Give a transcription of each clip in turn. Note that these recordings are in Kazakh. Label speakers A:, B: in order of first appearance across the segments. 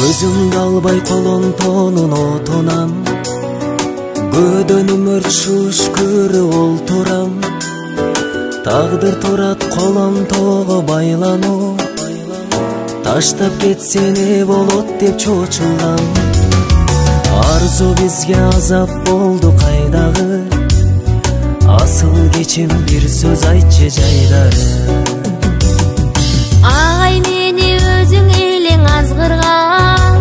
A: Көзүмдү албай колон тоонун отунан, көөдөн өрт көрүп олтурам. Тагдыр турат колон тоого байлануу, таштап кетсе не болот деп чочулгам. Арзу бизге азап болду кайдагы, асыл кечим бир сөз айтчы жайдары.
B: Агай мени өзүң элең азгырган,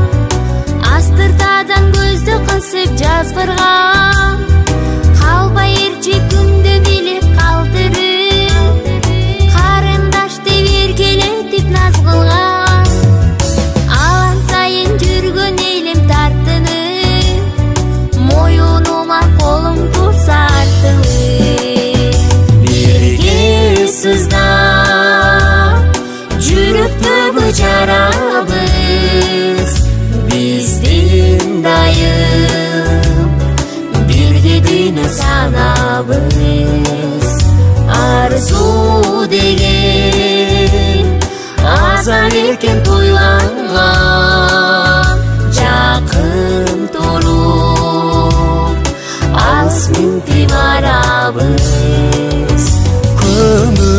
B: астыртадан көздү кысып жазгырган. Калбай эрчи күндү билип калтырып, карындаш деп эркелетип наз кылган. Алан сайын жүргөн элим тартынып, моюнума колуң турса артылып. Бирге сыздап жүрөктөгү жарабыз, биздин дайым бирге дүйнө санабыз. Арзу деген азал эркен тойланган, жакын туруп алыс минтип барабыз. Көңүлүбүз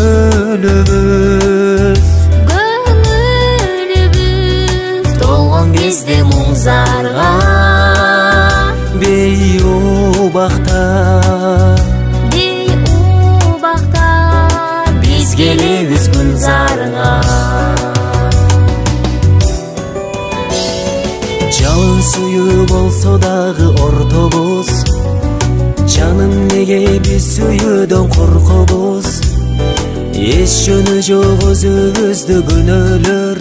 B: толгон кезде муңзарга,
A: Бейубакта
B: биз келебиз гүлзарга.
A: Жалын сүйүү болсо дагы ортобуз, жаным неге биз сүйүүдөн коркобуз? Эч жөнү жок өзүбүздү күнөөлөр,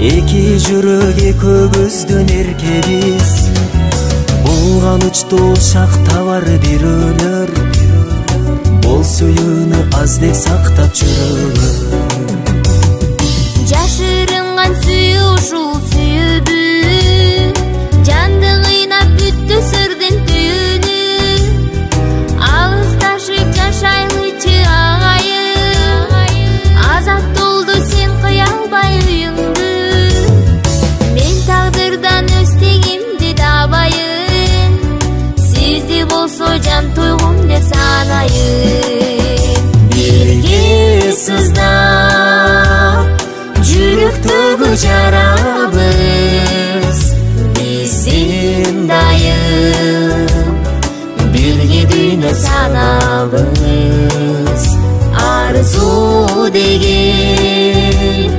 A: эки жүрөк экөөбүздүн эркебиз. Булган учтуу шакта бар бирөөлөр, бол сүйүүнү аз деп сактап жүрөгөр.
B: Жашырынган сүйүү ушул сүйүүбү, жанды кыйнап бүттү сырдын түйүнү. Алысташып жашайлычы агайым, азат толду сен кыя албай үйүңдү. Мен тагдырдан өз тегимди табайын, сизди болсо жан тойгом деп санайын. Бирге сыздап жүрөктөгү жарабыз, биздин дайым бирге дүйнө санабыз. Арзу деген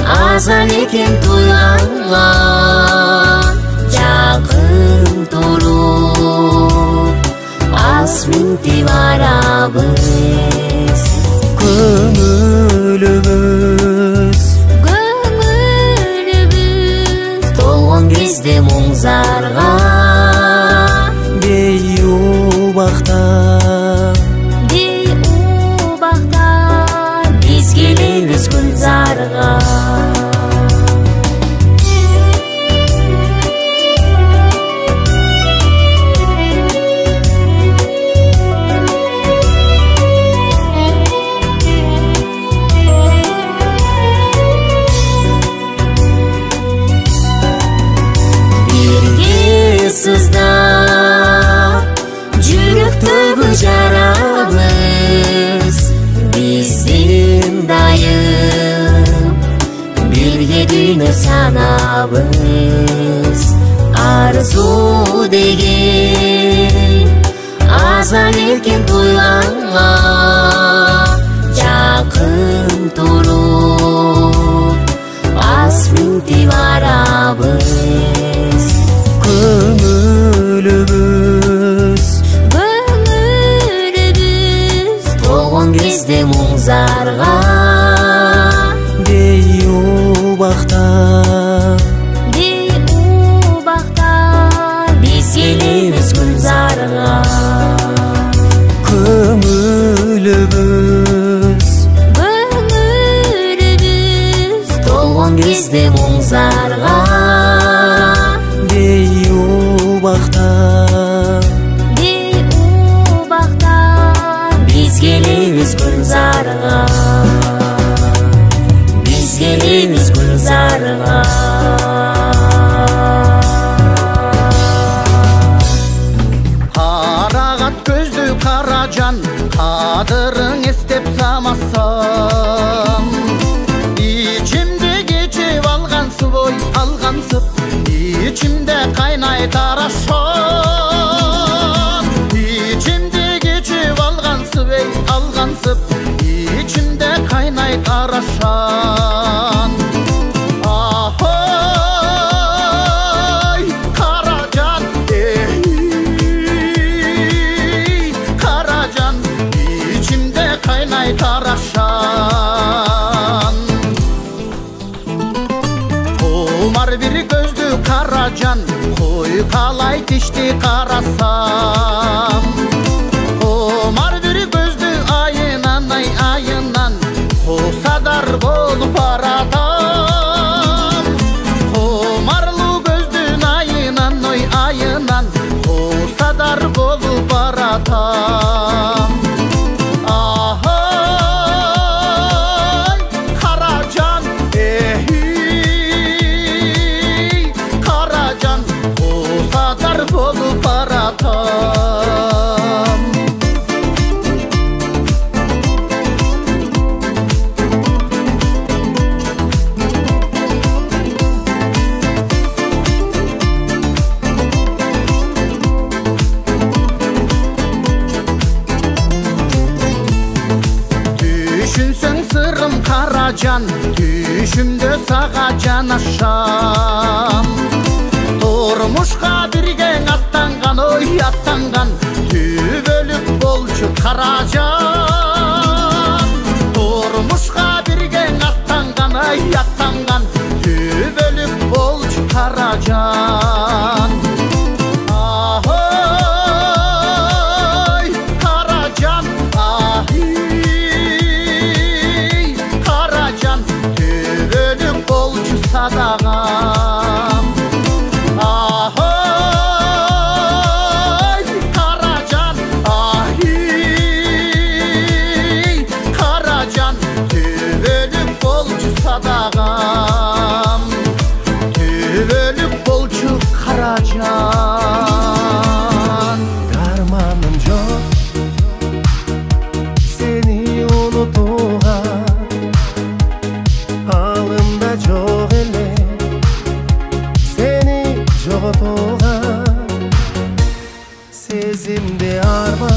B: азал экен тойланган, жакын туруп алыс минтип барабыз. Көңүлүбүз толгон кезде муңзарга,
A: Бейубакта
B: биз келебиз гүлзарга. Сыздап жүрөктөгү жарабыз, биздин дайым бирге дүйнө санабыз. Арзу деген азал эркен тойланган, жакын туруп алыс минтип барабыз. Көңүлүбүз толгон кезде муңзарга,
A: Бейубакта
B: биз келебиз гүлзарга.
A: Көңүлүбүз
B: толгон кезде муңзарга,
A: Бейубакта
B: биз келебиз гүлзарга. Биз келебиz gülzarga.
C: кайнай тарашан. İçimde geçip algansып ey algansып, içimde kaynay tarашан. Ahoy Karacan, Karacan, içimde kaynay tarашан. Omar bir gözlü Karacan, koy kalay dişli karasam. Omar bir gözlü ayınan ay ayınan, hosadar bolup baratam. Omarlı gözlün ayınan oy ayınan, hosadar bolup baratam. Ahoy Karacan, Karacan, hosadar bolup baratam. Düşünsün sırrım Karacan, düşümde sağa canaşam. Turmuşka birge attangan oy attangan, tübölük bolçu Karacan. Turmuşka birge attangan ay attangan, tübölük bolçu Karacan. Ahoy Karacan, ahi Karacan, tübölük bolçu sadağam. Ahoy Karacan, ahi Karacan, tübölük bolçu sadağam. Tübölük bolçu Karacan.
A: Karmanım yok seni unutuğa, halımda çok ele seni joğutuğa. Sezimde arma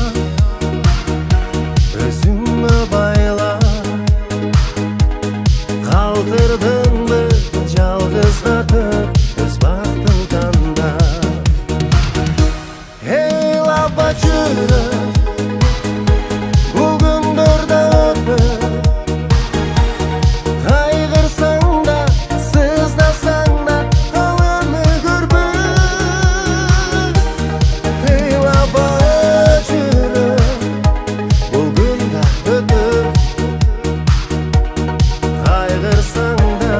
A: özümü bayla, kaldırdın mı жалғызdatып өз бақтың таңда. Ей лапа жүріп бұл күндерді өтіп, қайғырсаң да сыздасаң да қаланы көрбіп. Ей лапа жүріп бұл күнді өтіп, қайғырсаң да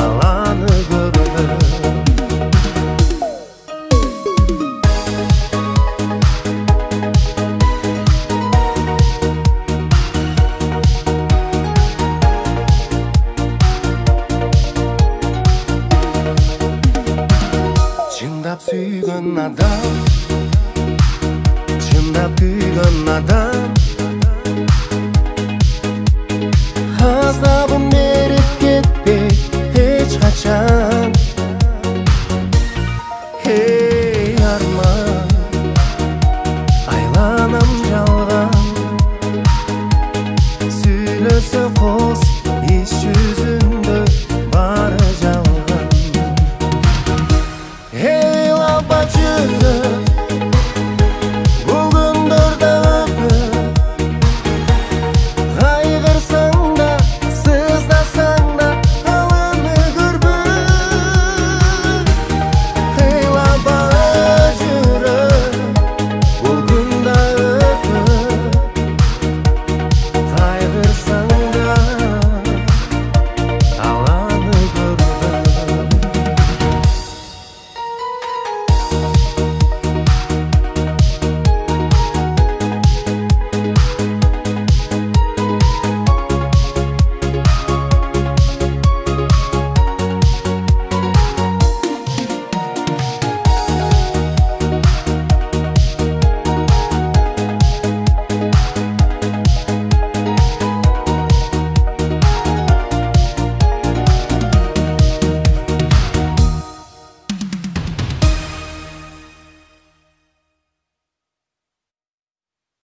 A: аланы көрдім. Чындап сүйген адам, чындап күйген адам,